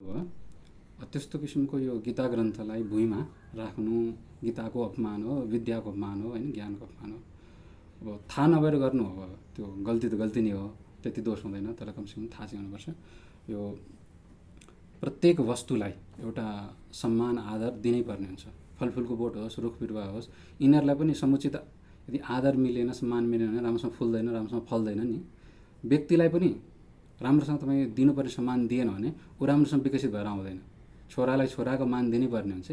हो त्यस्तो किसिमको यो गीता ग्रन्थलाई भुइँमा राख्नु गीताको अपमान हो, विद्याको अपमान हो, होइन, ज्ञानको अपमान हो। अब थाहा नभएर गर्नु हो, त्यो गल्ती त गल्ती नै हो, त्यति दोष हुँदैन, तर कमसेकम थाहा चाहिँ हुनुपर्छ। यो प्रत्येक वस्तुलाई एउटा सम्मान आदर दिनै पर्ने हुन्छ। फलफुलको बोट होस्, रुख बिरुवा होस्, यिनीहरूलाई पनि समुचित यदि आदर मिलेन, सम्मान मिलेन भने राम्रोसँग फुल्दैन, राम्रोसँग फल्दैन नि। व्यक्तिलाई पनि राम्रोसँग तपाईँ दिनुपर्ने सम्मान दिएन भने ऊ राम्रोसँग विकसित भएर आउँदैन। छोरालाई छोराको मान दिनुपर्ने हुन्छ,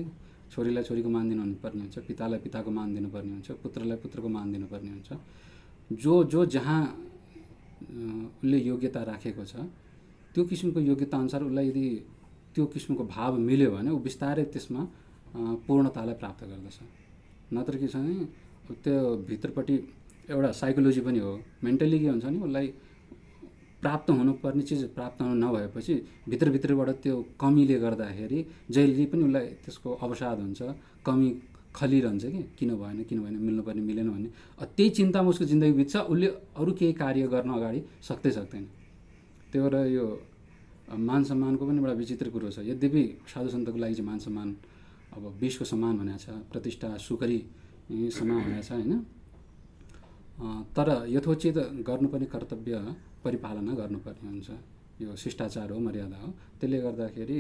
छोरीलाई छोरीको मान दिनुपर्ने हुन्छ, पितालाई पिताको मान दिनुपर्ने हुन्छ, पुत्रलाई पुत्रको मान दिनुपर्ने हुन्छ। जो जो जहाँ उसले योग्यता राखेको छ त्यो किसिमको योग्यता अनुसार उसलाई यदि त्यो किसिमको भाव मिल्यो भने ऊ बिस्तारै त्यसमा पूर्णतालाई प्राप्त गर्दछ। नत्र के छ भने त्यो भित्रपट्टि एउटा साइकोलोजी पनि हो, मेन्टली के हुन्छ भने उसलाई प्राप्त हुनुपर्ने चिज प्राप्त हुन नभएपछि भित्रभित्रबाट त्यो कमीले गर्दाखेरि जहिले पनि उसलाई त्यसको अवसाद हुन्छ, कमी खलिरहन्छ कि किन भएन मिल्नुपर्ने मिलेन भन्ने। त्यही चिन्तामा उसको जिन्दगी बित्छ, उसले अरू केही कार्य गर्न अगाडि सक्दैन। त्यही भएर यो मान सम्मानको पनि एउटा विचित्र कुरो छ। यद्यपि साधु सन्तको लागि चाहिँ मान सम्मान अब विषको सम्मान भनेको छ, प्रतिष्ठा सुकरी समान भनेको छ, होइन। तर यथोचित गर्नुपर्ने कर्तव्य परिपालना गर्नुपर्ने हुन्छ। यो शिष्टाचार हो, मर्यादा हो। त्यसले गर्दाखेरि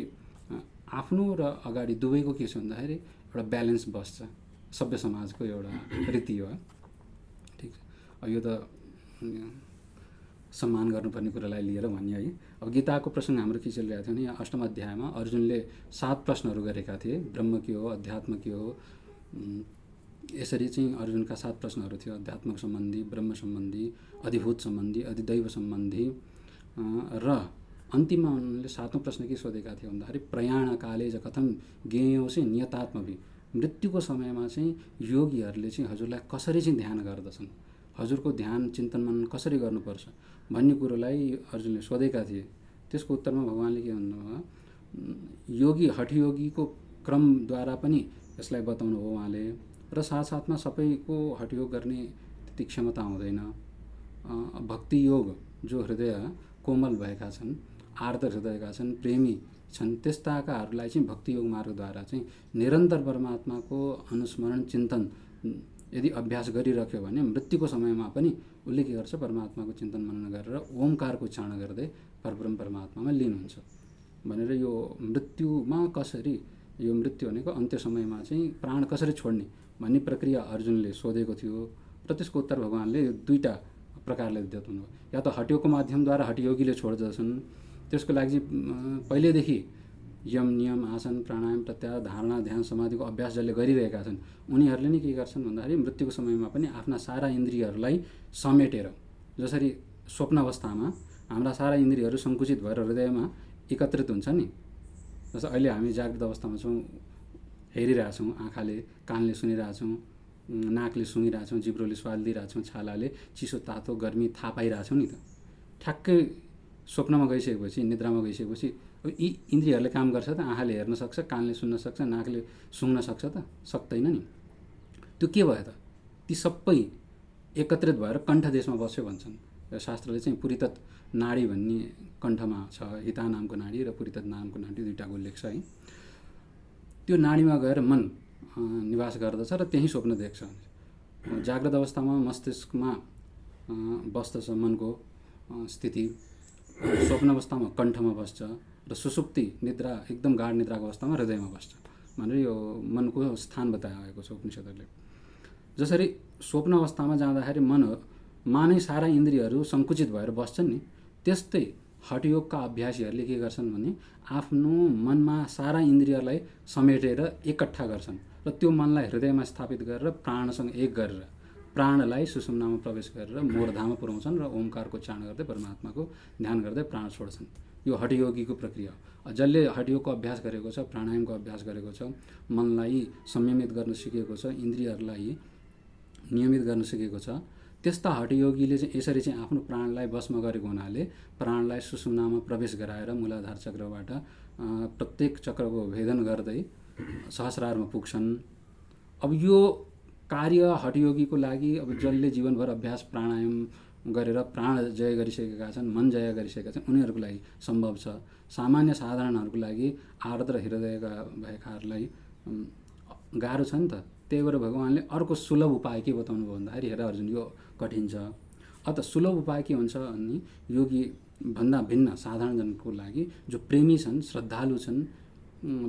आफ्नो र अगाडि दुवैको के छ भन्दाखेरि एउटा ब्यालेन्स बस्छ। सभ्य समाजको एउटा रीति हो, ठिक छ। अब यो त सम्मान गर्नुपर्ने कुरालाई लिएर भन्यो है। अब गीताको प्रसङ्ग हाम्रो के चलिरहेको थियो भने यहाँ 8औं अध्यायमा अर्जुनले 7 प्रश्नहरू गरेका थिए। ब्रह्म के हो, अध्यात्म के हो, यसरी चाहिँ अर्जुनका 7 प्रश्नहरू थियो। अध्यात्मक सम्बन्धी, ब्रह्म सम्बन्धी, अधिभूत सम्बन्धी, अधिदैव सम्बन्धी र अन्तिममा उनले 7औं प्रश्न के सोधेका थिए भन्दाखेरि प्रयाण काले ज कथम ज्ञेयोसि नियतात्मभि, मृत्युको समयमा चाहिँ योगीहरूले चाहिँ हजुरलाई कसरी चाहिँ ध्यान गर्दछन्, हजुरको ध्यान चिन्तन मनन कसरी गर्नुपर्छ भन्ने कुरोलाई अर्जुनले सोधेका थिए। त्यसको उत्तरमा भगवान्ले के भन्नुभयो, योगी हठयोगीको क्रमद्वारा पनि यसलाई बताउनु हो उहाँले। र साथसाथमा सबैको हठयोग गर्ने त्यति क्षमता हुँदैन। भक्ति योग जो हृदय कोमल भएका छन्, आर्द्र हृदयका छन्, प्रेमी छन्, त्यस्ताकाहरूलाई चाहिँ भक्ति योग मार्गद्वारा चाहिँ निरन्तर परमात्माको अनुस्मरण चिन्तन यदि अभ्यास गरिरह्यो भने मृत्युको समयमा पनि उसले के गर्छ, परमात्माको चिन्तन मनन गरेर ओमकारको उच्चारण गर्दै परब्रह्म परमात्मामा लीन हुन्छ भनेर यो मृत्युमा कसरी, यो मृत्यु भनेको अन्त्य समयमा चाहिँ प्राण कसरी छोड्ने भन्ने प्रक्रिया अर्जुनले सोधेको थियो। र त्यसको उत्तर भगवान्ले दुईवटा प्रकारले दिनु हो। या त हठयोगको माध्यमद्वारा हठयोगीले छोड्दछन्, त्यसको लागि चाहिँ पहिल्यैदेखि यम नियम आसन प्राणायाम प्रत्याहार धारणा ध्यान समाधिको अभ्यास जसले गरिरहेका छन् उनीहरूले नै के गर्छन् भन्दाखेरि मृत्युको समयमा पनि आफ्ना सारा इन्द्रियहरूलाई समेटेर, जसरी स्वप्न अवस्थामा हाम्रा सारा इन्द्रियहरू सङ्कुचित भएर हृदयमा एकत्रित हुन्छ नि, जस्तो अहिले हामी जागृत अवस्थामा छौँ, हेरिरहेछौँ, आँखाले कानले सुनिरहेछौँ, नाकले सुँगिरहेछौँ, जिब्रोले स्वाद लिइरहेछौँ, छालाले चिसो तातो गर्मी थाहा पाइरहेछौँ नि त। ठ्याक्कै स्वप्नमा गइसकेपछि, निद्रामा गइसकेपछि यी इन्द्रियहरूले काम गर्छ त? आँखाले हेर्न सक्छ, कानले सुन्न सक्छ, नाकले सुँग्न सक्छ त? सक्दैन नि। त्यो के भयो त? ती सबै एकत्रित भएर कण्ठदेशमा बस्यो भन्छन्। शास्त्रले चाहिँ पुरितत नाडी भन्ने कण्ठमा छ, हिता नामको नाडी र पुरितत नामको नाडी, दुईवटाको उल्लेख छ है। त्यो नाडीमा गएर मन निवास गर्दछ र त्यही स्वप्न देख्छ। जाग्रत अवस्थामा मस्तिष्कमा बस्दछ मनको स्थिति, स्वप्न अवस्थामा कण्ठमा बस्छ र सुसुप्ति निद्रा एकदम गाढ निद्राको अवस्थामा हृदयमा बस्छ भनेर यो मनको स्थान बताएको छ उपनिषदहरूले। जसरी स्वप्न अवस्थामा जाँदाखेरि मनमा नै सारा इन्द्रियहरू सङ्कुचित भएर बस्छन् नि, त्यस्तै हठयोगका अभ्यासीहरूले के गर्छन् भने आफ्नो मनमा सारा इन्द्रियहरूलाई समेटेर एकट्ठा गर्छन् र त्यो मनलाई हृदयमा स्थापित गरेर प्राणसँग एक गरेर प्राणलाई सुषुम्नामा प्रवेश गरेर मूर्धामा पुर्याउँछन् र ओमकारको उच्चारण गर्दै परमात्माको ध्यान गर्दै प्राण छोड्छन्। यो हठयोगीको प्रक्रिया हो। जसले हठयोगको अभ्यास गरेको छ, प्राणायामको अभ्यास गरेको छ, मनलाई संयमित गर्न सिकेको छ, इन्द्रियहरूलाई नियमित गर्न सिकेको छ, त्यस्ता हठयोगीले चाहिँ यसरी चाहिँ आफ्नो प्राणलाई वशमा गरेको हुनाले प्राणलाई सुषुम्नामा प्रवेश गराएर मूलाधार चक्रबाट प्रत्येक चक्रको भेदन गर्दै सहस्रारमा पुग्छन्। अब यो कार्य हठयोगीको लागि अब जसले जीवनभर अभ्यास प्राणायाम गरेर प्राण जय गरिसकेका छन्, मन जय गरिसकेका छन्, उनीहरूको लागि सम्भव छ। सामान्य साधारणहरूको लागि आर्द्र हृदयका भएकाहरूलाई गाह्रो छ नि त। त्यही भएर भगवान्ले अर्को सुलभ उपाय के बताउनु भयो भन्दाखेरि, हेर अर्जुन यो कठिन छ। अत सुलभ उपाय के हुन्छ भने योगी भन्दा भिन्न साधारणजनको लागि जो प्रेमी छन्, श्रद्धालु छन्,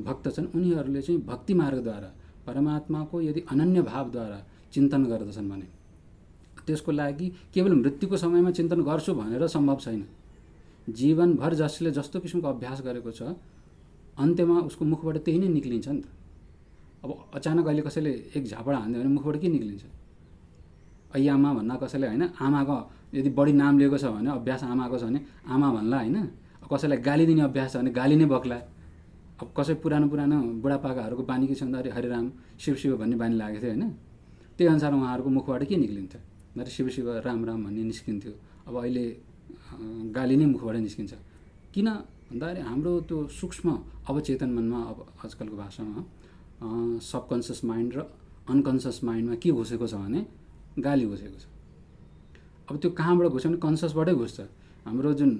भक्त छन्, उनीहरूले चाहिँ भक्ति मार्गद्वारा परमात्माको यदि अनन्य भावद्वारा चिन्तन गर्दछन् भने त्यसको लागि केवल मृत्युको समयमा चिन्तन गर्छु भनेर सम्भव छैन। जीवनभर जसले जस्तो किसिमको अभ्यास गरेको छ अन्त्यमा उसको मुखबाट त्यही नै निक्लिन्छ नि त। अब अचानक अहिले कसैले एक झापडा हान्दियो भने मुखबाट के निक्लिन्छ? ऐयामा भन्न कसैले होइन, आमाको यदि बढी नाम लिएको छ भने अभ्यास आमाको छ भने आमा भन्ला होइन। कसैलाई गाली दिने अभ्यास छ भने गाली नै बक्ला। अब कसै पुरानो बुढापाकाहरूको बानी के छ भन्दाखेरि हरिराम शिव शिव भन्ने बानी लागेको थियो होइन। त्यही अनुसार उहाँहरूको मुखबाट के निक्लिन्थ्यो भन्दाखेरि शिव शिव राम राम भन्ने निस्किन्थ्यो। अब अहिले गाली नै मुखबाट निस्किन्छ। किन भन्दाखेरि हाम्रो त्यो सूक्ष्म अवचेतन मनमा, अब आजकलको भाषामा सबकन्सियस माइन्ड र अनकन्सियस माइन्डमा के घुसेको छ भने गाली घुसेको छ। अब त्यो कहाँबाट घुस्यो भने कन्सियसबाटै घुस्छ। हाम्रो जुन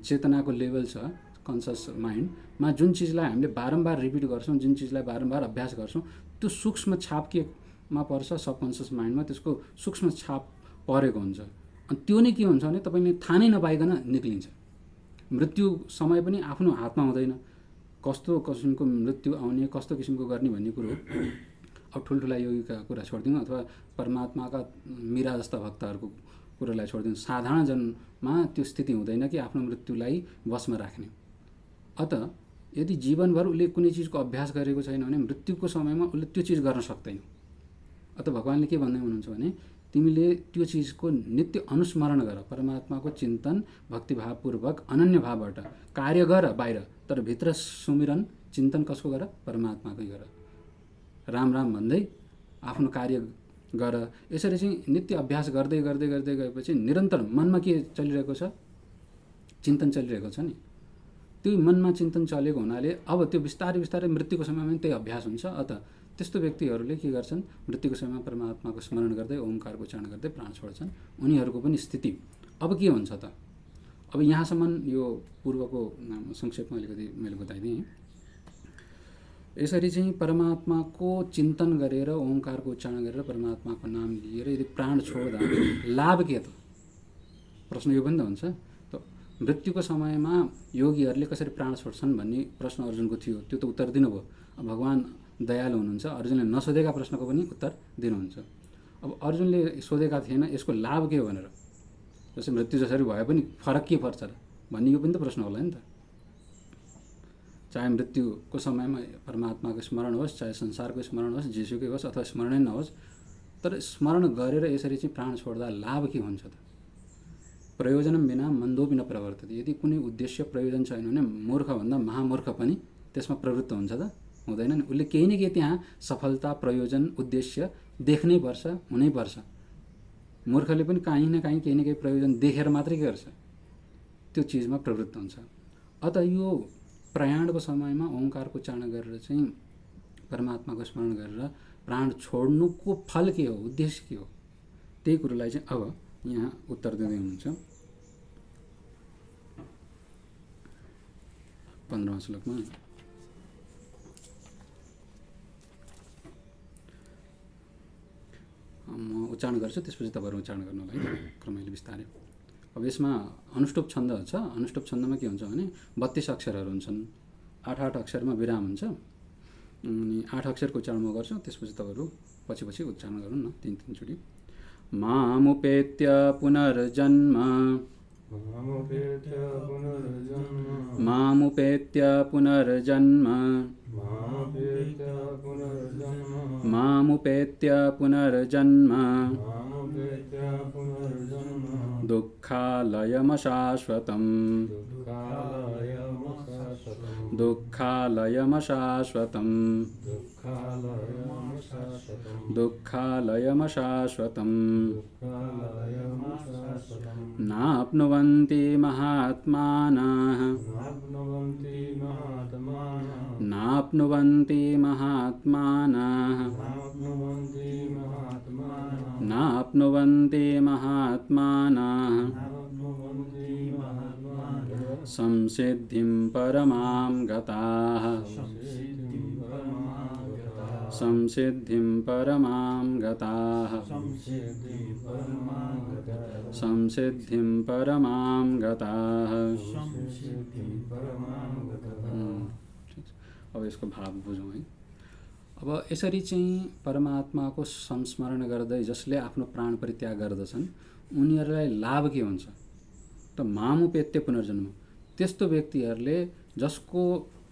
चेतनाको लेभल छ कन्सियस माइन्डमा, जुन चिजलाई हामीले बारम्बार रिपिट गर्छौँ, जुन चिजलाई बारम्बार अभ्यास गर्छौँ, त्यो सूक्ष्म छाप केमा पर्छ? सबकन्सियस माइन्डमा त्यसको सूक्ष्म छाप परेको हुन्छ। अनि त्यो नै के हुन्छ भने तपाईँले थाहा नै नपाइकन निक्लिन्छ। मृत्यु समय पनि आफ्नो हातमा हुँदैन, कस्तो किसिमको मृत्यु आउने, कस्तो किसिमको गर्ने भन्ने कुरो। अब ठुल्ठुला योगीका कुरा छोडिदिउँ अथवा परमात्माका मीरा जस्ता भक्तहरूको कुरोलाई छोडिदिउँ, साधारण जनमा त्यो स्थिति हुँदैन कि आफ्नो मृत्युलाई वशमा राख्ने। अत यदि जीवनभर उसले कुनै चिजको अभ्यास गरेको छैन भने मृत्युको समयमा उसले त्यो चिज गर्न सक्दैन। अत भगवान्ले के भन्दै हुनुहुन्छ भने तिमीले त्यो चिजको नित्य अनुस्मरण गर, परमात्माको चिन्तन भक्तिभावपूर्वक अनन्य भावबाट कार्य गर बाहिर, तर भित्र सुमिरन चिन्तन कसको गर? परमात्माकै गर। राम राम भन्दै आफ्नो कार्य गर। यसरी चाहिँ नित्य अभ्यास गर्दै गर्दै गर्दै गएपछि निरन्तर मनमा के चलिरहेको छ? चिन्तन चलिरहेको छ नि। त्यो मनमा चिन्तन चलेको हुनाले अब त्यो बिस्तारै बिस्तारै मृत्युको समयमा त्यही अभ्यास हुन्छ। अत त्यस्तो व्यक्तिहरूले के गर्छन्? मृत्युको समयमा परमात्माको स्मरण गर्दै ओमकारको उच्चारण गर्दै प्राण छोड्छन्। उनीहरूको पनि स्थिति अब के हुन्छ त? अब यहाँसम्म यो पूर्वको संक्षेपमा अलिकति मैले बताइदिएँ। यसरी चाहिँ परमात्माको चिन्तन गरेर ओमकारको उच्चारण गरेर परमात्माको नाम लिएर यदि प्राण छोड्दा लाभ के त? प्रश्न यो पनि त हुन्छ। त मृत्युको समयमा योगीहरूले कसरी प्राण छोड्छन् भन्ने प्रश्न अर्जुनको थियो, त्यो त उत्तर दिनुभयो। अब भगवान् दयालु हुनुहुन्छ, अर्जुनले नसोधेका प्रश्नको पनि उत्तर दिनुहुन्छ। अब अर्जुनले सोधेका थिएन यसको लाभ के हो भनेर, जस्तै मृत्यु जसरी भए पनि फरक के पर्छ र भन्ने यो पनि त प्रश्न होला नि त। चाहे मृत्युको समयमा परमात्माको स्मरण होस्, चाहे संसारको स्मरण होस्, जेसुकै होस् अथवा स्मरणै नहोस्, तर स्मरण गरेर यसरी चाहिँ प्राण छोड्दा लाभ के हुन्छ त? प्रयोजन बिना मन्दोपि न प्रवर्तते। यदि कुनै उद्देश्य प्रयोजन छैन भने मूर्खभन्दा महामूर्ख पनि त्यसमा प्रवृत्त हुन्छ त? हुँदैन नि। उसले केही न केही त्यहाँ सफलता, प्रयोजन, उद्देश्य देख्नै पर्छ, हुनै पर्छ। मूर्खले पनि काहीँ न काहीँ केही न केही प्रयोजन देखेर मात्रै के गर्छ? त्यो चिजमा प्रवृत्त हुन्छ। अत यो प्रयाणको समयमा ओमकारको उच्चारण गरेर चाहिँ परमात्माको स्मरण गरेर प्राण छोड्नुको फल के हो, उद्देश्य के हो, त्यही कुरोलाई चाहिँ अब यहाँ उत्तर दिँदै हुनुहुन्छ 15औं श्लोकमा। म उच्चारण गर्छु, त्यसपछि तपाईँहरू उच्चारण गर्नुलाई क्रमैले बिस्तारै। अब यसमा अनुष्टुप छन्द छ। अनुष्टुप छन्दमा के हुन्छ भने 32 अक्षरहरू हुन्छन्, 8 अक्षरमा विराम हुन्छ। अनि 8 अक्षरको उच्चारण म गर्छु, त्यसपछि तपाईँहरू पछि पछि उच्चारण गर्नु न 3-3 चोटि। मामुपेत्य पुनर्जन्म, मामुपेत्य पुनर्जन्म, मामुपेत्य पुनर्जन्म, दुःखालयमशाश्वतम्, दुःखालयमशाश्वतम्, दुःखालयमशाश्वतम्, नाप्नुवन्ति नाप्नुवन्ति महात्मानः नाप्नुवन्ति महात्मानः नाप्नुवन्ति महात्मानः संसिद्धिं परमां गताः संसिद्धिं परमां गताः संसिद्धिं परमां गताः। अब यसको भाव बुझौँ है। अब यसरी चाहिँ परमात्माको संस्मरण गर्दै जसले आफ्नो प्राण परित्याग गर्दछन् उनीहरूलाई लाभ के हुन्छ त मामुपेत्य पुनर्जन्म। त्यस्तो व्यक्तिहरूले जसको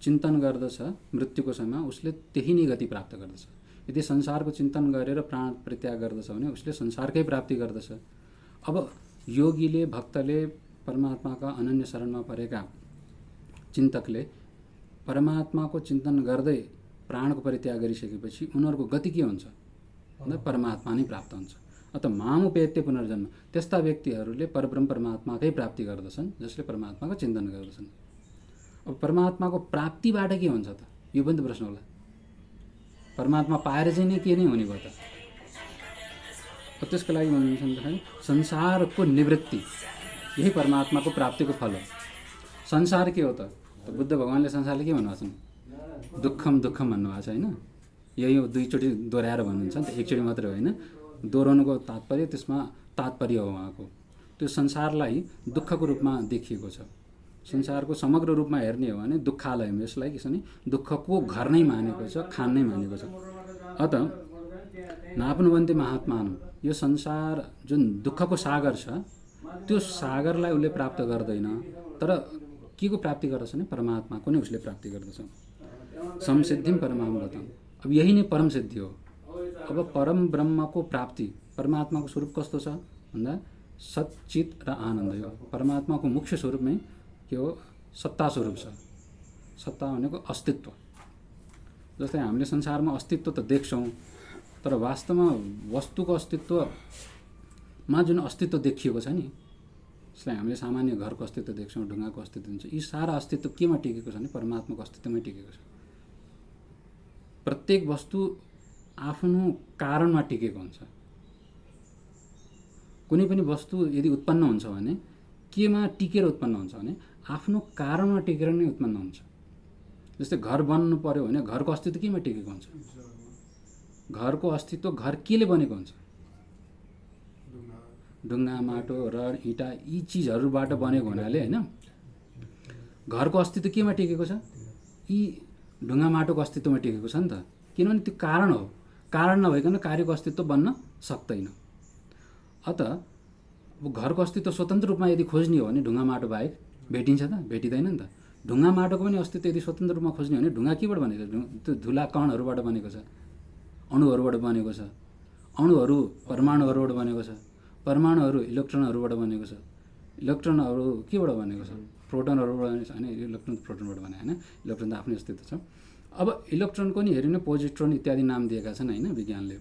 चिन्तन गर्दछ मृत्युको समयमा उसले त्यही नै गति प्राप्त गर्दछ। यदि संसारको चिन्तन गरेर प्राण परित्याग गर्दछ भने उसले संसारकै प्राप्ति गर्दछ। अब योगीले भक्तले परमात्माका अनन्य शरणमा परेका चिन्तकले परमात्माको चिन्तन गर्दै प्राणको परित्याग गरिसकेपछि उनीहरूको गति के हुन्छ भन्दा परमात्मा नै प्राप्त हुन्छ। अत मामुपेत्य पुनर्जन्म। त्यस्ता व्यक्तिहरूले परब्रह्म परमात्माकै प्राप्ति गर्दछन् जसले परमात्माको चिन्तन गर्दछन्। अब परमात्माको प्राप्तिबाट के हुन्छ त यो पनि त प्रश्न होला। परमात्मा पाएर चाहिँ नै के नै हुने भयो त। त्यसको लागि भन्नुहुन्छ संसारको निवृत्ति यही परमात्माको प्राप्तिको फल हो। संसार के हो त बुद्ध भगवानले संसारले के भन्नुभएको छ दुःखम दुःखम भन्नुभएको छ होइन। यही हो दुईचोटि दोहोऱ्याएर भन्नुहुन्छ नि त, एकचोटि मात्रै होइन। दोहोऱ्याउनुको तात्पर्य त्यसमा तात्पर्य हो उहाँको। त्यो संसारलाई दुःखको रूपमा देखिएको छ। संसारको समग्र रूपमा हेर्ने हो भने दुःखालय यसलाई के छ भने दुःखको घर नै मानेको छ, खान नै मानेको छ। अत नाप्नुवन्ति महात्मानः यो संसार जुन दुःखको सागर छ त्यो सागरलाई उसले प्राप्त गर्दैन, तर के को प्राप्ति गर्दछ भने परमात्माको नै उसले प्राप्ति गर्दछ। संसिद्धिं परमां गतम्। अब यही नै परम सिद्धि हो। अब परम ब्रह्मको प्राप्ति परमात्माको स्वरूप कस्तो छ भन्दा सच्चित र आनन्द हो। परमात्माको मुख्य स्वरूपमै के हो सत्ता स्वरूप छ। सत्ता भनेको अस्तित्व। जस्तै हामीले संसारमा अस्तित्व त देख्छौँ, तर वास्तवमा वस्तुको अस्तित्वमा जुन अस्तित्व देखिएको छ नि यसलाई हामीले सामान्य घरको अस्तित्व देख्छौँ, ढुङ्गाको अस्तित्व हुन्छ। यी सारा अस्तित्व केमा टिकेको छ भने परमात्माको अस्तित्वमै टिकेको छ। प्रत्येक वस्तु आफ्नो कारणमा टिकेको हुन्छ। कुनै पनि वस्तु यदि उत्पन्न हुन्छ भने केमा टिकेर उत्पन्न हुन्छ भने आफ्नो कारणमा टिकेर नै उत्पन्न हुन्छ। जस्तै घर बन्नु पर्यो भने घरको अस्तित्व केमा टिकेको हुन्छ? घरको अस्तित्व घर केले बनेको हुन्छ? ढुङ्गा, माटो, रड, इँटा यी चिजहरूबाट बनेको हुनाले होइन घरको अस्तित्व केमा टिकेको छ? यी ढुङ्गा माटोको अस्तित्वमा टिकेको छ नि त। किनभने त्यो कारण हो। कारण नभइकन कार्यको अस्तित्व बन्न सक्दैन। अत अब घरको अस्तित्व स्वतन्त्र रूपमा यदि खोज्ने हो भने ढुङ्गा माटो बाहेक भेटिन्छ त? भेटिँदैन नि त। ढुङ्गा माटोको पनि अस्तित्व यदि स्वतन्त्र रूपमा खोज्ने हो भने ढुङ्गा केबाट बनेको छ? त्यो धुला कणहरूबाट बनेको छ, अणुहरूबाट बनेको छ। अणुहरू परमाणुहरूबाट बनेको छ, परमाणुहरू इलेक्ट्रोनहरूबाट बनेको छ, इलेक्ट्रोनहरू केबाट बनेको छ? प्रोटोनहरूबाट बनेको छ होइन। इलेक्ट्रोन प्रोटोनबाट बने होइन। इलेक्ट्रोन त आफ्नै अस्तित्व छ। अब इलेक्ट्रोनको नि हेऱ्यो भने पोजिट्रोन इत्यादि नाम दिएका छन् होइन विज्ञानले।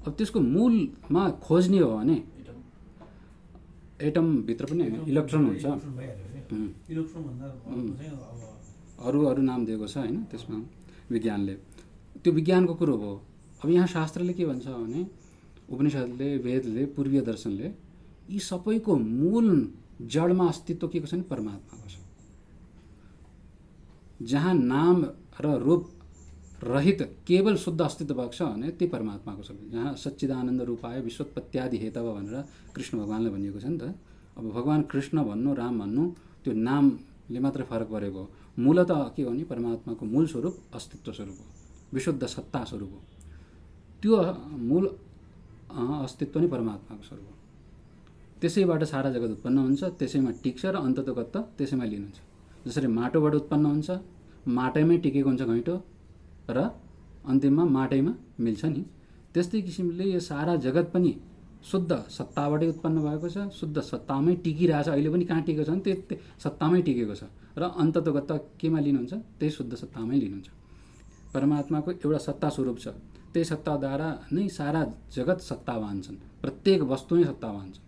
अब त्यसको मूलमा खोज्ने हो भने एटमभित्र पनि इलेक्ट्रोन हुन्छ। अरू नाम दिएको छ होइन त्यसमा विज्ञानले। त्यो विज्ञानको कुरो हो। अब यहाँ शास्त्रले के भन्छ भने उपनिषदले, वेदले, पूर्वीय दर्शनले यी सबैको मूल जडमा अस्तित्व के को छ भने परमात्माको छ। जहाँ नाम र रूप रहित केवल शुद्ध अस्तित्व भएको छ भने त्यही परमात्माको छ। जहाँ सच्चिदानन्द रूपाय विश्वोत्पत्त्यादि हेतव भनेर कृष्ण भगवानले भनिएको छ नि त। अब भगवान कृष्ण भन्नु, राम भन्नु त्यो नामले मात्र फरक परेको हो। मूलत के हो भने परमात्माको मूल स्वरूप अस्तित्व स्वरूप हो, विशुद्ध सत्ता स्वरूप हो। त्यो मूल अस्तित्व नै परमात्माको स्वरूप हो। त्यसैबाट सारा जगत उत्पन्न हुन्छ, त्यसैमा टिक्छ र अन्ततोगत त्यसैमा लिनुहुन्छ। जसरी माटोबाट उत्पन्न हुन्छ, माटैमै टिकेको हुन्छ घैँटो र अन्तिममा माटैमा मिल्छ नि। त्यस्तै किसिमले यो सारा जगत पनि शुद्ध सत्ताबाटै उत्पन्न भएको छ, शुद्ध सत्तामै टिकिरहेछ। अहिले पनि कहाँ टिकेको छ भने त्यो सत्तामै टिकेको छ र अन्ततोगत केमा लिनुहुन्छ? त्यही शुद्ध सत्तामै लिनुहुन्छ। परमात्माको एउटा सत्ता स्वरूप छ। त्यही सत्ताद्वारा नै सारा जगत सत्तावान छन्। प्रत्येक वस्तु नै सत्तावान छन्।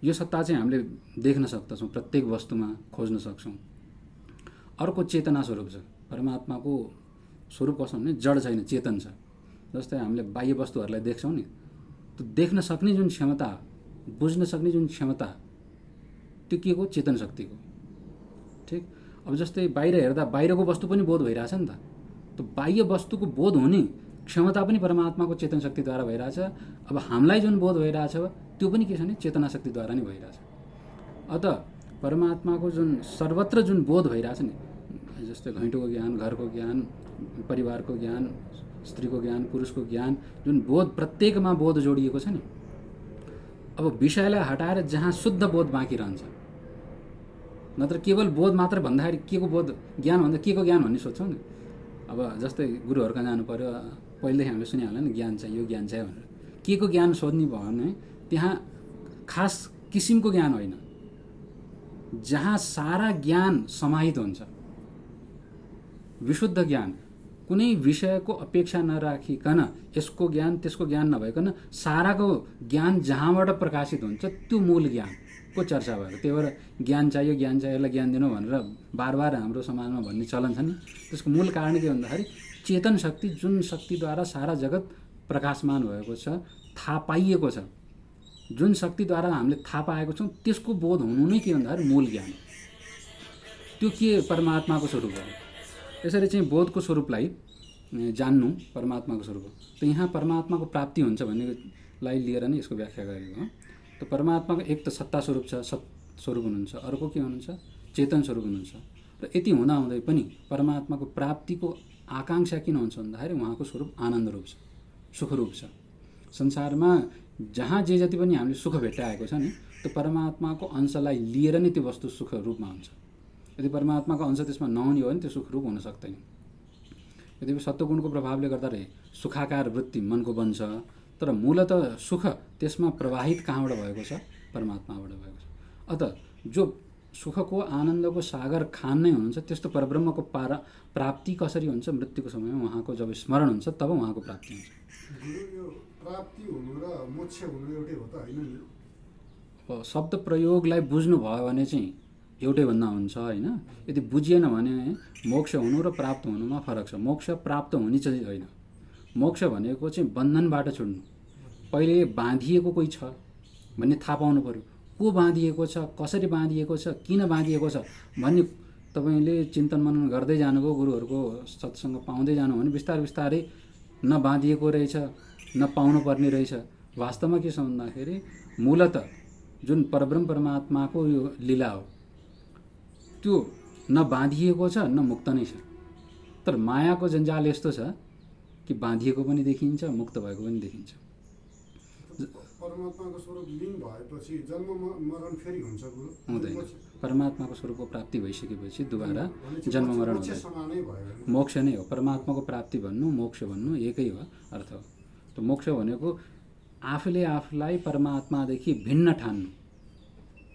यो सत्ता चाहिँ हामीले देख्न सक्दछौँ, प्रत्येक वस्तुमा खोज्न सक्छौँ। अर्को चेतना स्वरूप छ। परमात्माको स्वरूप कस्तो भने जड छैन, चेतन छ। जस्तै हामीले बाह्य वस्तुहरूलाई देख्छौँ नि, त्यो देख्न सक्ने जुन क्षमता, बुझ्न सक्ने जुन क्षमता, त्यो के को? चेतन शक्तिको। ठिक। अब जस्तै बाहिर हेर्दा बाहिरको वस्तु पनि बोध भइरहेछ नि त। त्यो बाह्य वस्तुको बोध हुने क्षमता पनि परमात्माको चेतन शक्तिद्वारा भइरहेछ। अब हामीलाई जुन बोध भइरहेछ त्यो पनि के छ भने चेतना शक्तिद्वारा नै भइरहेछ। अत परमात्माको जुन सर्वत्र जुन बोध भइरहेछ नि, जस्तै घैँटोको ज्ञान, घरको ज्ञान, परिवारको ज्ञान, स्त्रीको ज्ञान, पुरुषको ज्ञान, जुन बोध प्रत्येकमा बोध जोडिएको छ नि, अब विषयलाई हटाएर जहाँ शुद्ध बोध बाँकी रहन्छ, नत्र केवल बोध मात्र भन्दाखेरि के को बोध, ज्ञान भन्दा के को ज्ञान भन्ने सोध्छौँ नि। अब जस्तै गुरुहरूका जानु पर्यो, पहिलेदेखि हामीले सुनिहाल्यो नि, ज्ञान चाहियो ज्ञान चाहियो भनेर। के को ज्ञान सोध्ने भयो भने त्यहाँ खास किसिमको ज्ञान होइन, जहाँ सारा ज्ञान समाहित हुन्छ, विशुद्ध ज्ञान, कुनै विषयको अपेक्षा नराखिकन, यसको ज्ञान त्यसको ज्ञान नभइकन साराको ज्ञान जहाँबाट प्रकाशित हुन्छ त्यो मूल ज्ञानको चर्चा भएको। त्यही भएर ज्ञान चाहियो यसलाई ज्ञान दिनु भनेर बार बार हाम्रो समाजमा भन्ने चलन छ नि। त्यसको मूल कारण के भन्दाखेरि चेतन शक्ति, जुन शक्तिद्वारा सारा जगत प्रकाशमान भएको छ, थाहा पाइएको छ, जुन शक्तिद्वारा हामीले थाहा पाएको छौँ, त्यसको बोध हुनु नै के भन्दाखेरि मूल ज्ञान। त्यो के? परमात्माको स्वरूप हो। यसरी चाहिँ बोधको स्वरूपलाई जान्नु परमात्माको स्वरूप हो। त यहाँ परमात्माको प्राप्ति हुन्छ भन्नेलाई लिएर नै यसको व्याख्या गरेको हो। त परमात्माको एक त सत्ता स्वरूप छ, सत स्वरूप हुनुहुन्छ, अर्को के हुनुहुन्छ? चेतन स्वरूप हुनुहुन्छ। र यति हुँदाहुँदै पनि परमात्माको प्राप्तिको आकाङ्क्षा किन हुन्छ भन्दाखेरि उहाँको स्वरूप आनन्द रूप छ, सुख रूप छ। संसारमा जहाँ जे जति पनि हामीले सुख भेट्टाएको छ नि, त्यो परमात्माको अंशलाई लिएर नै त्यो वस्तु सुख रूपमा हुन्छ। यदि परमात्माको अंश त्यसमा नहुने हो भने त्यो सुख रूप हुन सक्दैन। यदि सत्वगुणको प्रभावले गर्दा सुखाकार वृत्ति मनको बन्छ, तर मूलत सुख त्यसमा प्रवाहित कहाँबाट भएको छ? परमात्माबाट भएको छ। अत जो सुखको आनन्दको सागर खान नै हुनुहुन्छ, त्यस्तो परब्रह्मको प्राप्ति कसरी हुन्छ? मृत्युको समयमा उहाँको जब स्मरण हुन्छ तब उहाँको प्राप्ति हुन्छ। प्राप्ति हुनु र मोक्ष हुनु एउटै हो त होइन नि? शब्द प्रयोगलाई बुझ्नु भयो भने चाहिँ एउटै भन्दा हुन्छ होइन। यदि बुझिएन भने मोक्ष हुनु र प्राप्त हुनुमा फरक छ। मोक्ष प्राप्त हुने चाहिँ होइन। मोक्ष भनेको चाहिँ बन्धनबाट छुट्नु। पहिले बाँधिएको कोही छ भन्ने थाहा पाउनु पर्यो। को बाँधिएको छ, कसरी बाँधिएको छ, किन बाँधिएको छ भन्ने तपाईँले चिन्तन मनन गर्दै जानुभयो, गुरुहरूको सत्सङ्ग पाउँदै जानु भने बिस्तारै बिस्तारै न बाँधिएको रहेछ, न पाउनु पर्ने रहेछ। वास्तवमा के छ भन्दाखेरि मूलत जुन परब्रह्म परमात्माको यो लीला हो, त्यो न बाँधिएको छ न मुक्त नै छ। तर मायाको जन्जाल यस्तो छ कि बाँधिएको पनि देखिन्छ, मुक्त भएको पनि देखिन्छ। परमात्माको स्वरूप लीन भएपछि जन्म मरण फेरि हुन्छ गुरु? हुँदैन। परमात्माको स्वरूपको प्राप्ति भइसकेपछि दुबारा जन्म मरण हुँदैन। मोक्ष नै हो। परमात्माको प्राप्ति भन्नु, मोक्ष भन्नु एकै हो, अर्थ हो। त मोक्ष भनेको आफूले आफूलाई परमात्मादेखि भिन्न ठान्नु।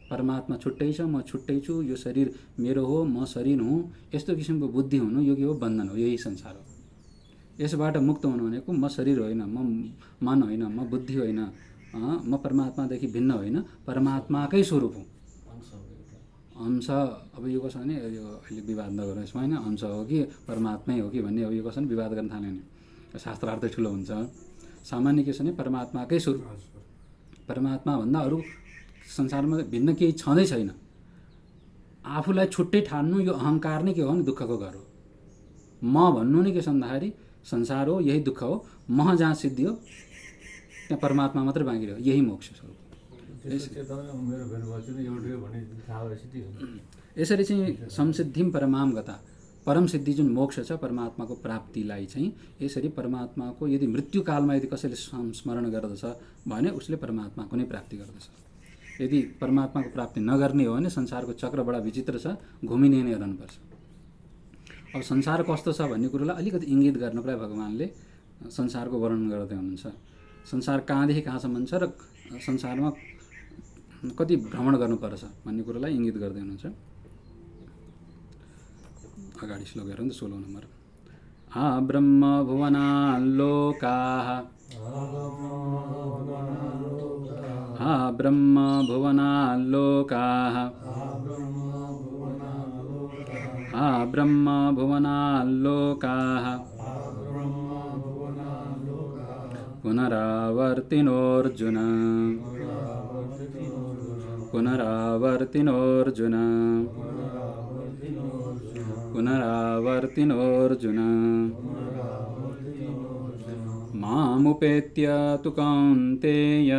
परमात्मा छुट्टै छ, म छुट्टै छु, यो शरीर मेरो हो, म शरीर हुँ, यस्तो किसिमको बुद्धि हुनु यो के हो? बन्धन हो। यही संसार हो। यसबाट मुक्त हुनु भनेको म शरीर होइन, म मन होइन, म बुद्धि होइन, म परमात्मादेखि भिन्न होइन, परमात्माकै स्वरूप हुँ। अंश। अब यो कसो भने यो अहिले विवाद नगर्नु यसमा होइन, अंश हो कि परमात्मै हो कि भन्ने अब यो कसो भने विवाद गर्न थाल्यो भने शास्त्रार्थ ठुलो हुन्छ। सामान्य के छ भने परमात्माकै स्वरूप। परमात्मा भन्दा अरू संसारमा भिन्न केही छँदै छैन। आफूलाई छुट्टै ठान्नु यो अहङ्कार नै के हो भने दुःखको घर हो। म भन्नु नै के छ भन्दाखेरि संसार हो, यही दुःख हो। म जहाँ सिद्धियो त्यहाँ परमात्मा मात्रै बाँकी रह्यो। यही मोक्ष स्वरूप। यसरी चाहिँ संसिद्धिम परमाम गता, परम सिद्धि जुन मोक्ष छ, परमात्माको प्राप्तिलाई चाहिँ यसरी परमात्माको यदि मृत्युकालमा यदि कसैले संस्मरण गर्दछ भने उसले परमात्माको नै प्राप्ति गर्दछ। यदि परमात्माको प्राप्ति नगर्ने हो भने संसारको चक्र बडा विचित्र छ, घुमिने नै रहनुपर्छ। अब संसार कस्तो छ भन्ने कुरोलाई अलिकति इङ्गित गर्नलाई भगवानले संसारको वर्णन गर्दै हुनुहुन्छ। संसार कहाँदेखि कहाँसम्म छ र संसारमा कति भ्रमण गर्नुपर्छ भन्ने कुरोलाई इङ्गित गर्दै हुनुहुन्छ। अगाडि श्लोक हेरौँ त 16 नम्बर। आ ब्रह्म भुवना लोकाः आ ब्रह्म भुवनाल्लोकाः ब्रह्म भुवनाल्लोकाः पुनरावर्तिनोऽर्जुन पुनरावर्तिनोऽर्जुन पुनरावर्तिनोऽर्जुन मामुपेत्य तु कौन्तेय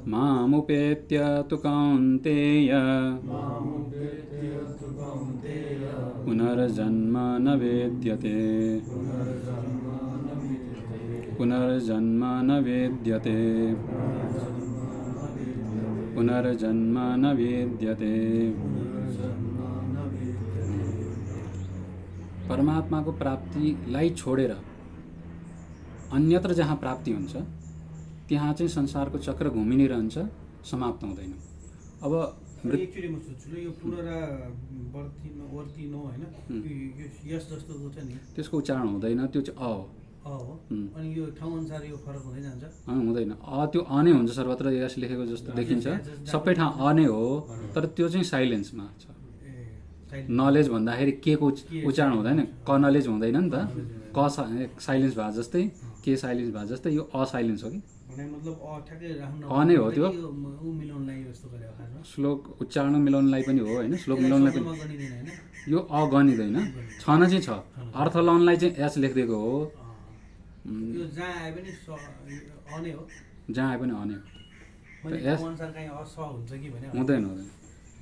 मामुपेत्य तु कौन्तेय पुनर्जन्म न वेद्यते पुनर्जन्म न वेद्यते पुनर्जन्म न वेद्यते। परमात्माको प्राप्तिलाई छोडेर अन्यत्र जहाँ प्राप्ति हुन्छ त्यहाँ चाहिँ संसारको चक्र घुमि नै रहन्छ, समाप्त हुँदैन। अब एक्चुअली म सोच्छु यो पुनरावर्तिनो हैन, यस जस्तो छ नि त्यसको उच्चारण हुँदैन, त्यो चाहिँ हो। अनि यो ठाउँ अनुसार यो फरक हुँदै जान्छ? हुँदैन। त्यो नै हुन्छ सर्वत्र यस लेखेको जस्तो देखिन्छ, सबै ठाउँ नै हो, तर त्यो चाहिँ साइलेन्समा छ। नलेज भन्दाखेरि के को उच्चारण हुँदैन, क नलेज हुँदैन नि त, क साइलेन्स भए जस्तै, के साइलेन्स भए जस्तै यो असाइलेन्स हो कि नै हो। त्यो श्लोक उच्चारण मिलाउनलाई पनि हो होइन, श्लोक मिलाउनलाई पनि यो गनिँदैन, छन चाहिँ छ, अर्थ लाउनलाई चाहिँ एस लेखिदिएको हो। जहाँ आए पनि अनै हो, जहाँ आए पनि अनै हो, हुँदैन हुँदैन।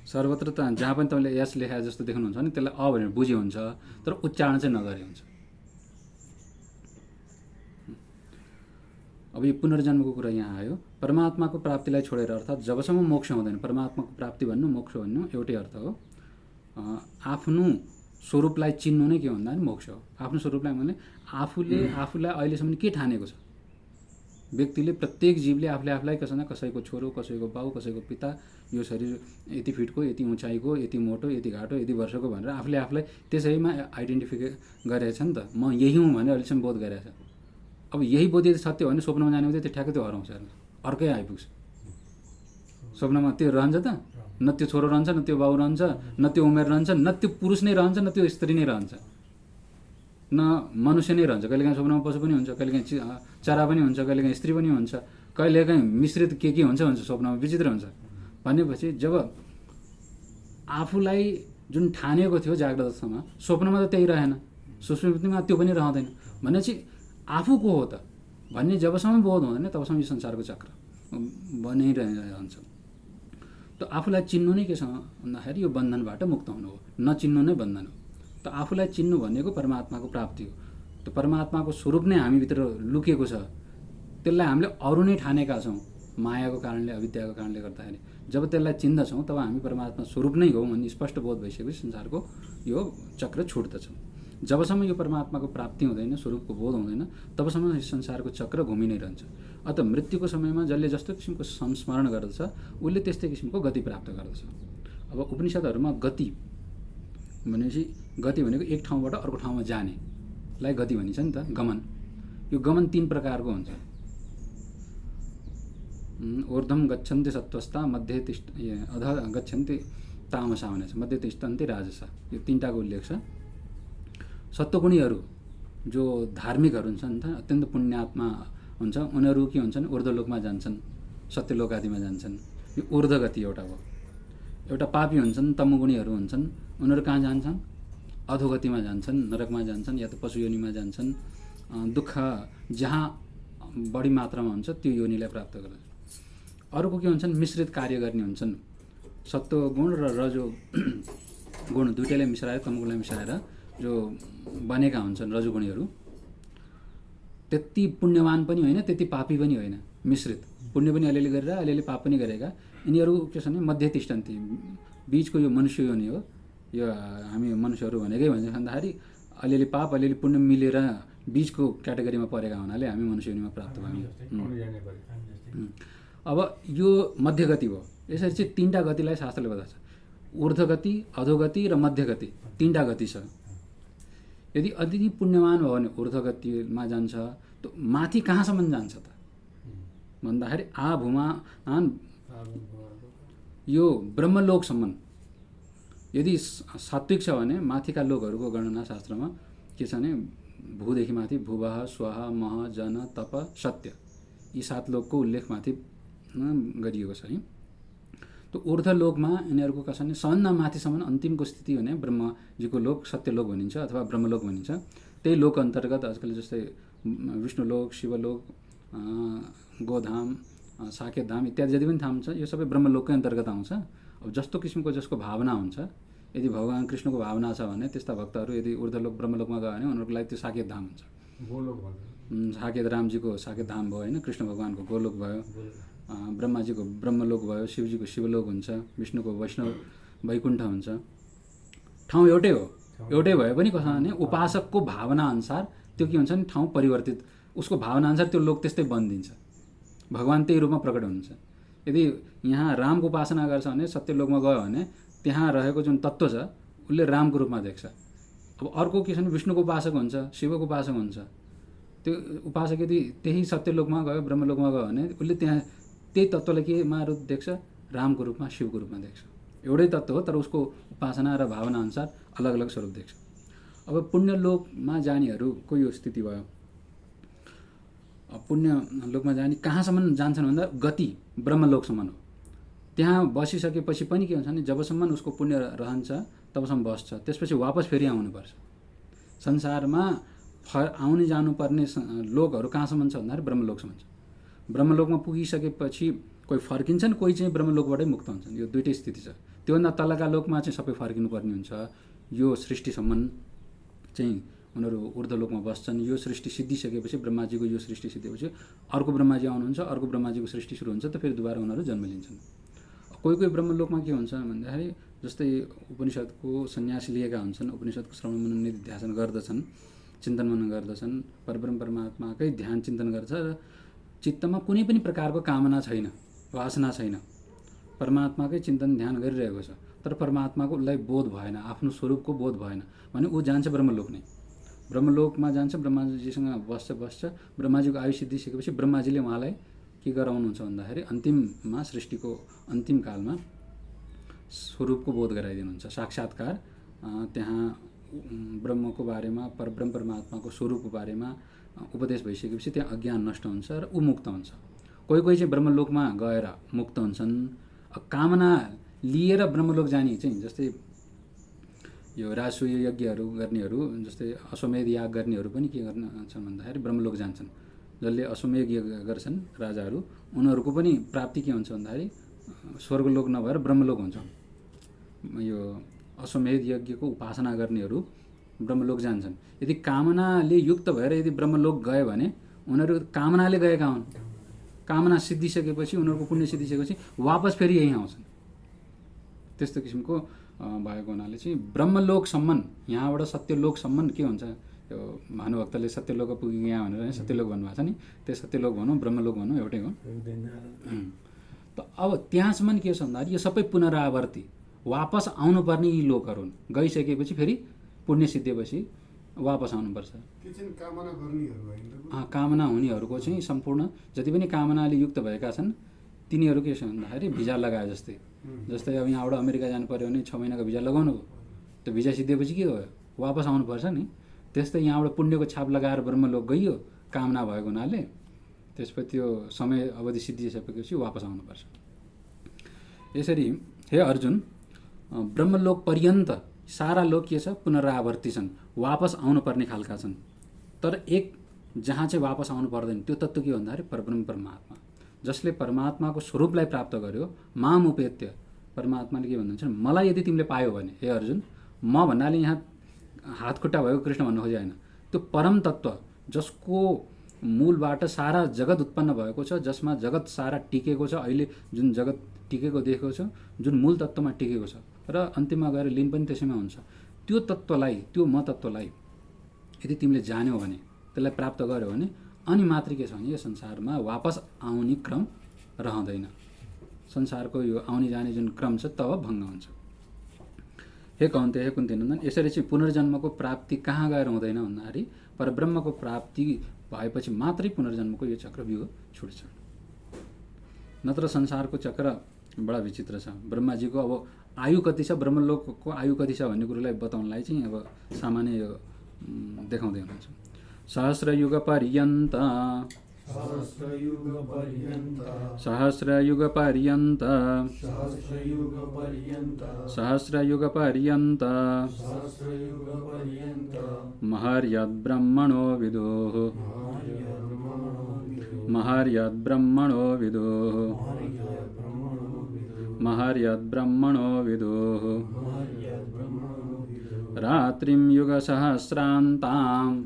सर्वत्र त जहाँ पनि तपाईँले यस लेखाए जस्तो देख्नुहुन्छ नि त्यसलाई भनेर बुझ्यो हुन्छ, तर उच्चारण चाहिँ नगरे हुन्छ। अब यो पुनर्जन्मको कुरा यहाँ आयो। परमात्माको प्राप्तिलाई छोडेर अर्थात् जबसम्म मोक्ष हुँदैन, परमात्माको प्राप्ति भन्नु मोक्ष भन्नु एउटै अर्थ हो। आफ्नो स्वरूपलाई चिन्नु नै के भन्दा नि मोक्ष हो। आफ्नो स्वरूपलाई भने आफूलाई अहिलेसम्म के ठानेको छ व्यक्तिले, प्रत्येक जीवले आफूलाई कसैको छोरो, कसैको बाउ, कसैको पिता, यो शरीर यति फिटको, यति उचाइको, यति मोटो, यति घाटो, यति वर्षको भनेर आफूलाई त्यसैमा आइडेन्टिफाई गरेछ नि त। म यही हुँ भनेर अहिलेसम्म बोध गरेछ। अब यही बोध यदि सत्य हो भने स्वप्नमा जाने हुँदै त्यो ठ्याक्कै त्यो हराउँछ, अर्कै आइपुग्छ। स्वप्नमा त्यो रहन्छ त, न त्यो छोरो रहन्छ, न त्यो बाउ रहन्छ, न त्यो उमेर रहन्छ, न त्यो पुरुष नै रहन्छ, न त्यो स्त्री नै रहन्छ, न मनुष्य नै रहन्छ। कहिलेकाहीँ स्वप्नमा पशु पनि हुन्छ, कहिलेकाहीँ चरा पनि हुन्छ, कहिलेकाहीँ स्त्री पनि हुन्छ, कहिलेकाहीँ मिश्रित के हुन्छ स्वप्नमा, विचित्र हुन्छ। भनेपछि जब आफूलाई जुन ठानेको थियो जाग्रत अवस्थामा, स्वप्नमा त त्यही रहेन, सुषुप्तिमा त्यो पनि रहँदैन। भनेपछि आफू को हो त भन्ने जबसम्म बोध हुँदैन तबसम्म यो संसारको चक्र बनिरहन्छ। त आफूलाई चिन्नु नै के छ भन्दाखेरि यो बन्धनबाट मुक्त हुनु हो, नचिन्नु नै बन्धन हो। त आफूलाई चिन्नु भनेको परमात्माको प्राप्ति हो। त परमात्माको स्वरूप नै हामीभित्र लुकेको छ, त्यसलाई हामीले अरू नै ठानेका छौँ मायाको कारणले, अविद्याको कारणले गर्दाखेरि। जब त्यसलाई चिन्दछौँ तब हामी परमात्मा स्वरूप नै हो भन्ने स्पष्ट बोध भइसकेपछि संसारको यो चक्र छुट्दछ। जबसम्म यो परमात्माको प्राप्ति हुँदैन, स्वरूपको बोध हुँदैन, तबसम्म संसारको चक्र घुमि नै रहन्छ। अत मृत्युको समयमा जसले जस्तो किसिमको संस्मरण गर्दछ उसले त्यस्तै किसिमको गति प्राप्त गर्दछ। अब उपनिषदहरूमा गति भनेपछि, गति भनेको एक ठाउँबाट अर्को ठाउँमा जानेलाई गति भनिन्छ नि त, गमन। यो गमन 3 प्रकारको हुन्छ। ऊर्ध्वं गच्छन्ति सत्त्वस्ता, मध्ये अधः गच्छन्ति तामसा भनेछ, मध्ये तिष्ठन्ति राजसा, यो 3टाको उल्लेख छ। सत्वगुणीहरू जो धार्मिकहरू हुन्छन् नि त, अत्यन्त पुण्यात्मा हुन्छ, उनीहरू के हुन्छन्, ऊर्ध्वलोकमा जान्छन्, सत्यलोक आदिमा जान्छन्। यो ऊर्ध्व गति एउटा भयो। एउटा पापी हुन्छन्, तमोगुणीहरू हुन्छन्, उनीहरू कहाँ जान्छन्, अधोगतिमा जान्छन्, नरकमा जान्छन्, या त पशु योनिमा जान्छन्। दुःख जहाँ बढी मात्रामा हुन्छ त्यो योनिलाई प्राप्त गर्छ। अर्को के हुन्छन्, मिश्रित कार्य गर्ने हुन्छन्। सत्वगुण र रजो गुण दुईटैलाई मिसाएर, तमोगुणलाई मिसाएर जो बनेका हुन्छन् रजोगुणीहरू, त्यति पुण्यवान पनि होइन, त्यति पापी पनि होइन, मिश्रित। पुण्य पनि अलिअलि गरेर अलिअलि पाप पनि गरेका यिनीहरू के छ भने मध्य तिष्ठन्ति, बिचको यो मनुष्य योनि हो। यो हामी मनुष्यहरू भनेकै भन्छ भन्दाखेरि अलिअलि पाप अलिअलि पुण्य मिलेर बिचको क्याटेगोरीमा परेका हुनाले हामी मनुष्य योनिमा प्राप्त भयौँ। अब यो मध्यगति भयो। यसरी चाहिँ 3टा गतिलाई शास्त्रले बताउँछ, ऊर्ध्वगति, अधोगति र मध्यगति, 3टा गति छ। यदि अति पुण्यवान भयो भने ऊर्ध्वगतिमा जान्छ, त माथि कहाँसम्म जान्छ त, भन्दाखेरि आभुमान यो ब्रह्मलोकसम्म यदि सात्विक छ भने माथिका लोकहरूको गणना शास्त्रमा के छ भने भूदेखि माथि भुवः स्वः मह जन तप सत्य यी 7 लोकको उल्लेख माथि गरिएको छ है। त्यो ऊर्ध्व लोकमा यिनीहरूको कसै भने सबभन्दा माथिसम्म अन्तिमको स्थिति भने ब्रह्मजीको लोक सत्यलोक भनिन्छ अथवा ब्रह्मलोक भनिन्छ। त्यही लोक अन्तर्गत आजकल जस्तै विष्णुलोक, शिवलोक, गोधाम, साकेत धाम इत्यादि जति पनि ठाउँ छ यो सबै ब्रह्मलोककै अन्तर्गत आउँछ। अब जस्तो किसिमको जसको भावना हुन्छ, यदि भगवान कृष्णको भावना छ भने त्यस्ता भक्तहरू यदि ऊर्ध्वलोक ब्रह्मलोकमा गयो भने उनीहरूको लागि त्यो साकेत धाम हुन्छ। साकेत रामजीको साकेत धाम भयो होइन, कृष्ण भगवानको गोलोक भयो, ब्रह्माजीको ब्रह्मलोक भयो, शिवजीको शिवलोक हुन्छ, विष्णुको वैष्णव वैकुण्ठ हुन्छ। ठाउँ एउटै हो, एउटै भए पनि कसो भने उपासकको भावना अनुसार त्यो के हुन्छ नि ठाउँ परिवर्तित, उसको भावना अनुसार त्यो लोक त्यस्तै बनिदिन्छ, भगवान त्यही रूपमा प्रकट हुनुहुन्छ। यदि यहाँ रामको उपासना गर्छ भने सत्यलोकमा गयो भने त्यहाँ रहेको जुन तत्त्व छ उसले रामको रूपमा देख्छ। अब अर्को के छ भने विष्णुको उपासक हुन्छ, शिवको उपासक हुन्छ, त्यो उपासक यदि त्यही सत्यलोकमा गयो ब्रह्मलोकमा गयो भने उसले त्यहाँ त्यही तत्त्वलाई केमा रूप देख्छ, रामको रूपमा शिवको रूपमा देख्छ। एउटै तत्त्व हो तर उसको उपासना र भावना अनुसार अलग अलग स्वरूप देख्छ। अब पुण्यलोकमा जानेहरूको यो स्थिति भयो। पुण्यलोकमा जाने कहाँसम्म जान्छन् भन्दा गति ब्रह्मलोकसम्म हो। त्यहाँ बसिसकेपछि पनि के हुन्छ भने जबसम्म उसको पुण्य रहन्छ तबसम्म बस्छ, त्यसपछि वापस फेरि आउनुपर्छ। संसारमा आउने जानुपर्ने लोकहरू कहाँसम्म छ भन्दाखेरि ब्रह्मलोकसम्म छ। ब्रह्मलोकमा पुगिसकेपछि कोही फर्किन्छन्, कोही चाहिँ ब्रह्मलोकबाटै मुक्त हुन्छन्। यो दुइटै स्थिति छ। त्योभन्दा तलका लोकमा चाहिँ सबै फर्किनुपर्ने हुन्छ। यो सृष्टिसम्म चाहिँ उनीहरू ऊर्ध्वलोकमा बस्छन्। यो सृष्टि सिद्धिसकेपछि ब्रह्माजीको यो सृष्टि सिद्धिएपछि अर्को ब्रह्माजी आउनुहुन्छ, अर्को ब्रह्माजीको सृष्टि सुरु हुन्छ, त फेरि दुबारा उनीहरू जन्म लिन्छन्। कोही कोही ब्रह्मलोकमा के हुन्छ भन्दाखेरि जस्तै उपनिषदको सन्यासी लिएका हुन्छन्, उपनिषदको श्रवण मनन निधिध्यासन गर्दछन्, चिन्तन मनन गर्दछन्, परब्रह्म परमात्माकै ध्यान चिन्तन गर्छ र चित्तमा कुनै पनि प्रकारको कामना छैन, वासना छैन, परमात्माकै चिन्तन ध्यान गरिरहेको छ, तर परमात्माको उसलाई बोध भएन, आफ्नो स्वरूपको बोध भएन भने ऊ जान्छ ब्रह्मलोक नै। ब्रह्मलोकमा जान्छ, ब्रह्माजीसँग बस्छ। ब्रह्माजीको आयु सिद्धिसकेपछि ब्रह्माजीले उहाँलाई के गराउनुहुन्छ भन्दाखेरि अन्तिममा सृष्टिको अन्तिम कालमा स्वरूपको बोध गराइदिनुहुन्छ, साक्षात्कार। त्यहाँ ब्रह्मको बारेमा, परब्रह्म परमात्माको स्वरूपको बारेमा उपदेश भइसकेपछि त्यहाँ अज्ञान नष्ट हुन्छ र ऊ मुक्त हुन्छ। कोही कोही चाहिँ ब्रह्मलोकमा गएर मुक्त हुन्छन्। कामना लिएर ब्रह्मलोक जाने चाहिँ जस्तै यो राजसूय यज्ञहरू गर्नेहरू, जस्तै अश्वमेध याग गर्नेहरू पनि के गर्छन् भन्दाखेरि ब्रह्मलोक जान्छन्। जसले अश्वमेध यज्ञ गर्छन् राजाहरू, उनीहरूको पनि प्राप्ति के हुन्छ भन्दाखेरि स्वर्गलोक नभएर ब्रह्मलोक हुन्छ। यो अश्वमेध यज्ञको उपासना गर्नेहरू ब्रह्मलोक जान्छन्। यदि कामनाले युक्त भएर यदि ब्रह्मलोक गयो भने उनीहरू कामनाले गएका हुन्, कामना सिद्धिसकेपछि उनीहरूको पुण्य सिद्धिसकेपछि वापस फेरि यहीँ आउँछन्। त्यस्तो किसिमको भएको हुनाले चाहिँ ब्रह्मलोकसम्म, यहाँबाट सत्यलोकसम्म के हुन्छ, यो भानुभक्तले सत्यलोक पुगेको यहाँ भनेर सत्यलोक भन्नुभएको छ नि, त्यो सत्यलोक भनौँ ब्रह्मलोक भनौँ एउटै हो। त अब त्यहाँसम्म के छ भन्दाखेरि यो सबै पुनरावर्ती वापस आउनुपर्ने यी लोकहरू हुन्। गइसकेपछि फेरि पुण्य सिद्धिएपछि वापस आउनुपर्छ। कामना हुनेहरूको चाहिँ सम्पूर्ण जति पनि कामनाले युक्त भएका छन् तिनीहरू के छ भन्दाखेरि भिजा लगाए जस्तै अब यहाँबाट अमेरिका जानु पऱ्यो भने 6 महिनाको भिजा लगाउनु भयो, त्यो भिजा सिद्धिएपछि के भयो, वापस आउनुपर्छ नि। त्यस्तै यहाँबाट पुण्यको छाप लगाएर ब्रह्मलोक गइयो कामना भएको हुनाले, त्यसपछि त्यो समय अवधि सिद्धिसकेपछि वापस आउनुपर्छ। यसरी हे अर्जुन, ब्रह्मलोक पर्यन्त सारा लोक के छ, पुनरावर्ती छन्, वापस आउनुपर्ने खालका छन्। तर एक जहाँ चाहिँ वापस आउनु पर्दैन त्यो तत्त्व के भन्दाखेरि परब्रह्म परमात्मा, जसले परमात्माको स्वरूपलाई प्राप्त गर्यो। माम उपेत्य, परमात्माले के भन्नुहुन्छ, मलाई यदि तिमीले पायो भने हे अर्जुन, म भन्नाले यहाँ हात खुट्टा भएको कृष्ण भन्नु खोजे होइन, त्यो परम तत्त्व जसको मूलबाट सारा जगत उत्पन्न भएको छ, जसमा जगत सारा टिकेको छ, अहिले जुन जगत टिकेको देखेको छ, जुन मूल तत्त्वमा टिकेको छ र अन्तिममा गएर लीन पनि त्यसैमा हुन्छ, त्यो तत्त्वलाई, त्यो म तत्त्वलाई यदि तिमीले जान्यौ भने, त्यसलाई प्राप्त गर्यो भने अनि मात्रै के छ भने यो संसारमा वापस आउने क्रम रहँदैन। संसारको यो आउने जाने जुन क्रम छ तब भङ्ग हुन्छ। हे कौन्ते, हे कुन्तीनन्दन, यसरी चाहिँ पुनर्जन्मको प्राप्ति कहाँ गएर हुँदैन भन्दाखेरि परब्रह्मको प्राप्ति भएपछि मात्रै पुनर्जन्मको यो चक्रव्यूह छुट्छ। नत्र संसारको चक्र बडा विचित्र छ। ब्रह्माजीको अब आयु कति छ, ब्रह्मलोकको आयु कति छ भन्ने कुरोलाई बताउनलाई चाहिँ अब सामान्य यो देखाउँदै हुनुहुन्छ। सहस्रयुग पर्यन्त महर्यद्ब्रह्मणो विदुः रात्रिं युगसहस्रान्ताम्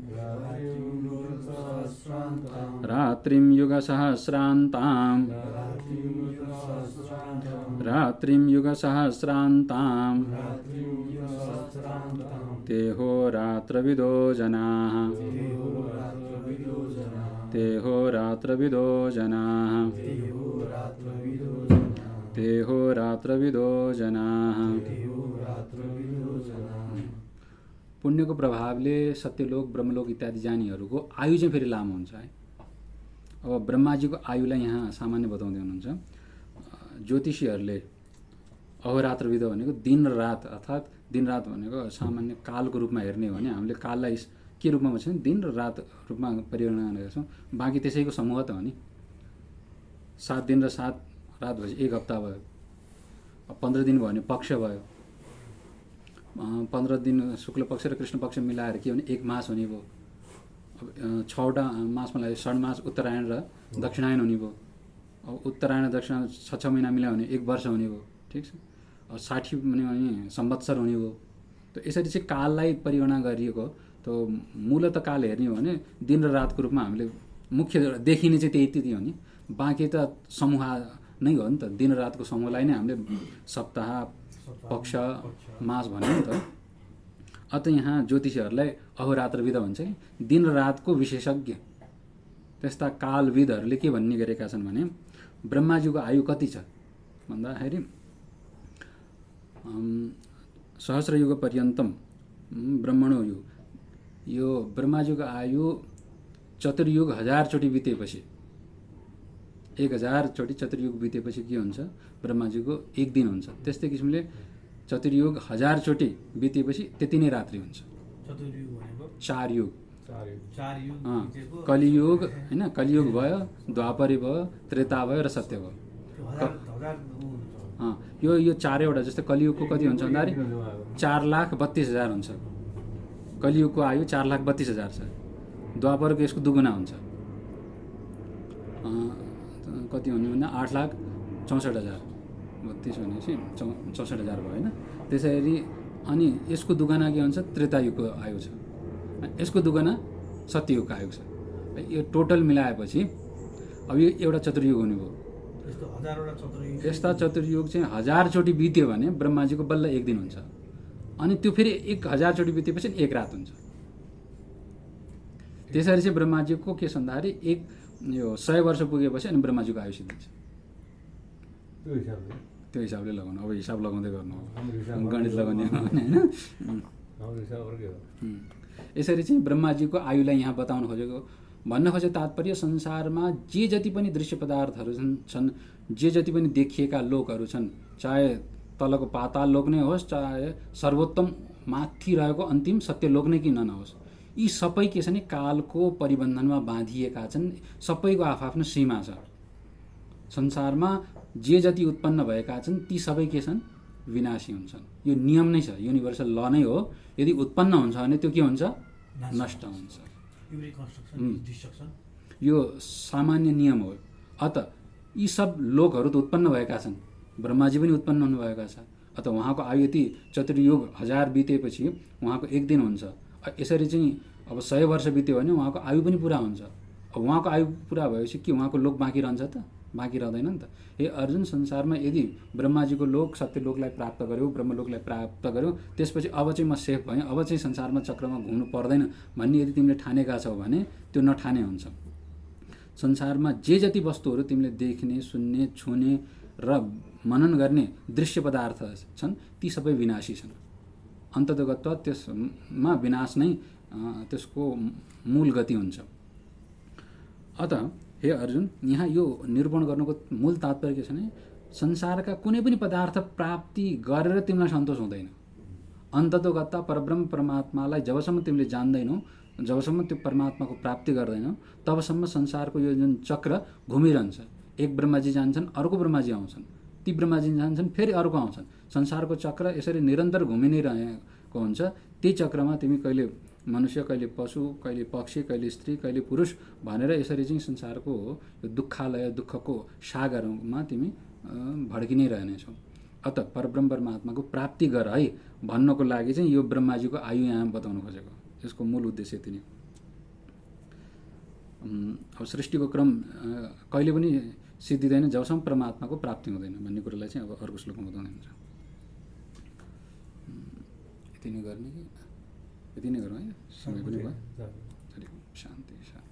तेहोरात्रविदो जनाः पुण्यको प्रभावले सत्यलोक ब्रह्मलोक इत्यादि जानेहरूको आयु चाहिँ फेरि लामो हुन्छ है। अब ब्रह्माजीको आयुलाई यहाँ सामान्य बताउँदै हुनुहुन्छ। ज्योतिषीहरूले अहोरात्रविद भनेको दिन र रात, अर्थात् दिन रात भनेको सामान्य कालको रूपमा हेर्ने हो भने हामीले काललाई के रूपमा भन्छ भने दिन र रात रूपमा परिगणना गर्छौँ। बाँकी त्यसैको समूह त हो नि। 7 दिन र 7 रात भएपछि 1 हप्ता भयो। 15 दिन भयो भने पक्ष भयो। 15 दिन शुक्ल पक्ष र कृष्ण पक्ष मिलाएर के भने 1 मास हुने भयो। अब 6वटा मासमा लाग्यो, षड्मास उत्तरायण र दक्षिणायन हुने भयो। अब उत्तरायण र दक्षिणायन 6 महिना मिलायो भने 1 वर्ष हुने भयो। ठिक छ। अब 60 भने संवत्सर हुने भयो। त यसरी चाहिँ काललाई परिगणना गरिएको। त मूलत काल हेर्ने हो भने दिन र रातको रूपमा हामीले मुख्य देखिने चाहिँ त्यही हो नि। बाँकी त समूह नै हो नि त। दिन र रातको समूहलाई नै हामीले सप्ताह, पक्ष, मास भन्यो नि त। अत यहाँ ज्योतिषीहरूलाई अहोरात्रविद भन्छ कि दिन र रातको विशेषज्ञ। त्यस्ता कालविदहरूले के भन्ने गरेका छन् भने ब्रह्माजीको आयु कति छ भन्दाखेरि सहस्रयुग पर्यन्तम ब्रह्मणो युग। यो ब्रह्माजीको आयु चतुर्युग 1000 चोटि बितेपछि, 1000 चोटि चतुर्युग बितेपछि के हुन्छ, ब्रह्माजीको 1 दिन हुन्छ। त्यस्तै किसिमले चतुर्युग 1000 चोटि बितेपछि त्यति नै रात्रि हुन्छ। चतुर्युग भनेको 4 युग। 4 युग बितेको कलियुग हैन, कलियुग भयो, द्वापरी भयो, त्रेता भयो र सत्य भयो। यो 4वटा। जस्तै कलियुगको कति हुन्छ भन्दाखेरि 4,32,000 हुन्छ। कलियुगको आयु 4,32,000 छ। द्वापरको यसको दुगुना हुन्छ। कति हुने भन्दा 8,64,000। 32 भनेपछि 64,000 भयो होइन। त्यसरी अनि यसको दुगुना के हुन्छ, त्रेतायुगको आयु छ। यसको दुगुना सत्ययुगको आयु छ। यो टोटल मिलाएपछि अब यो एउटा चतुर्युग हुने भयो। यस्ता चतुर्युग चाहिँ 1000 चोटि बित्यो भने ब्रह्माजीको बल्ल 1 दिन हुन्छ। अनि त्यो फेरि 1000 चोटि बितेपछि 1 रात हुन्छ। त्यसरी चाहिँ ब्रह्माजीको के भन्दाखेरि यो 100 वर्ष पुगेपछि अनि ब्रह्माजीको आयु सिद्धिन्छ। त्यो हिसाबले लगाउनु। अब हिसाब लगाउँदै गर्नु, गणित लगाउने होइन। यसरी चाहिँ ब्रह्माजीको आयुलाई यहाँ बताउन खोजेको। भन्न खोजेको तात्पर्य संसारमा जे जति पनि दृश्य पदार्थहरू छन्, जे जति पनि देखिएका लोकहरू छन्, चाहे तलको पाताल लोक नै होस्, चाहे सर्वोत्तम माथि रहेको अन्तिम सत्य लोक नै किन नहोस्, यी सबै के छ भने कालको परिबन्धनमा बाँधिएका छन्। सबैको आफ्नो सीमा छ। संसारमा जे जति उत्पन्न भएका छन् ती सबै के छन्, विनाशी हुन्छन्। यो नियम नै छ, युनिभर्सल ल नै हो। यदि उत्पन्न हुन्छ भने त्यो के हुन्छ, नष्ट हुन्छ। यो सामान्य नियम हो। अत यी सब लोकहरू त उत्पन्न भएका छन्, ब्रह्माजी पनि उत्पन्न हुनुभएका छ। अत उहाँको आयु यति चतुर्युग 1000 बितेपछि उहाँको 1 दिन हुन्छ। यसरी चाहिँ अब 100 वर्ष बित्यो भने उहाँको आयु पनि पुरा हुन्छ। अब उहाँको आयु पुरा भएपछि के उहाँको लोक बाँकी रहन्छ त, बाँकी रहँदैन नि त। हे अर्जुन, संसारमा यदि ब्रह्माजीको लोक सत्यलोकलाई प्राप्त गर्यो, ब्रह्मलोकलाई प्राप्त गर्यो, त्यसपछि अब चाहिँ म सेफ भएँ, अब चाहिँ संसारमा चक्रमा घुम्नु पर्दैन भन्ने यदि तिमीले ठानेका छौ भने त्यो नठाने हुन्छ। संसारमा जे जति वस्तुहरू तिमीले देख्ने, सुन्ने, छुने र मनन गर्ने दृश्य पदार्थ छन् ती सबै विनाशी छन्। अन्ततगत्वा त्यसमा विनाश नै त्यसको मूल गति हुन्छ। अत हे अर्जुन, यहाँ यो निरूपण गर्नुको मूल तात्पर्य के छ भने संसारका कुनै पनि पदार्थ प्राप्ति गरेर तिमीलाई सन्तोष हुँदैन। अन्ततोगत्ता परब्रह्म परमात्मालाई जबसम्म तिमीले जान्दैनौ, जबसम्म त्यो परमात्माको प्राप्ति गर्दैनौ, तबसम्म संसारको यो जुन चक्र घुमिरहन्छ। एक ब्रह्माजी जान्छन्, अर्को ब्रह्माजी आउँछन्, ती ब्रह्माजी जान्छन्, फेरि अर्को आउँछन्। संसारको चक्र यसरी निरन्तर घुमि नै रहेको हुन्छ। त्यही चक्रमा तिमी कहिले मनुष्य, कहिले पशु, कहिले पक्षी, कहिले स्त्री, कहिले पुरुष भनेर यसरी चाहिँ संसारको यो दुःखालय, दुःखको सागरमा तिमी भड्किनै रहनेछौ। अत परब्रह्म परमात्माको प्राप्ति गर है भन्नको लागि चाहिँ यो ब्रह्माजीको आयु यहाँ बताउनु खोजेको। यसको मूल उद्देश्य यति नै। अब सृष्टिको क्रम कहिले पनि सिद्धिँदैन जबसम्म परमात्माको प्राप्ति हुँदैन भन्ने कुरालाई चाहिँ अब अर्को श्लोकमा बताउँदै हुन्छ। यति नै गर्ने कि यति नै गरौँ है, समय पनि भयो। शान्ति शान्ति।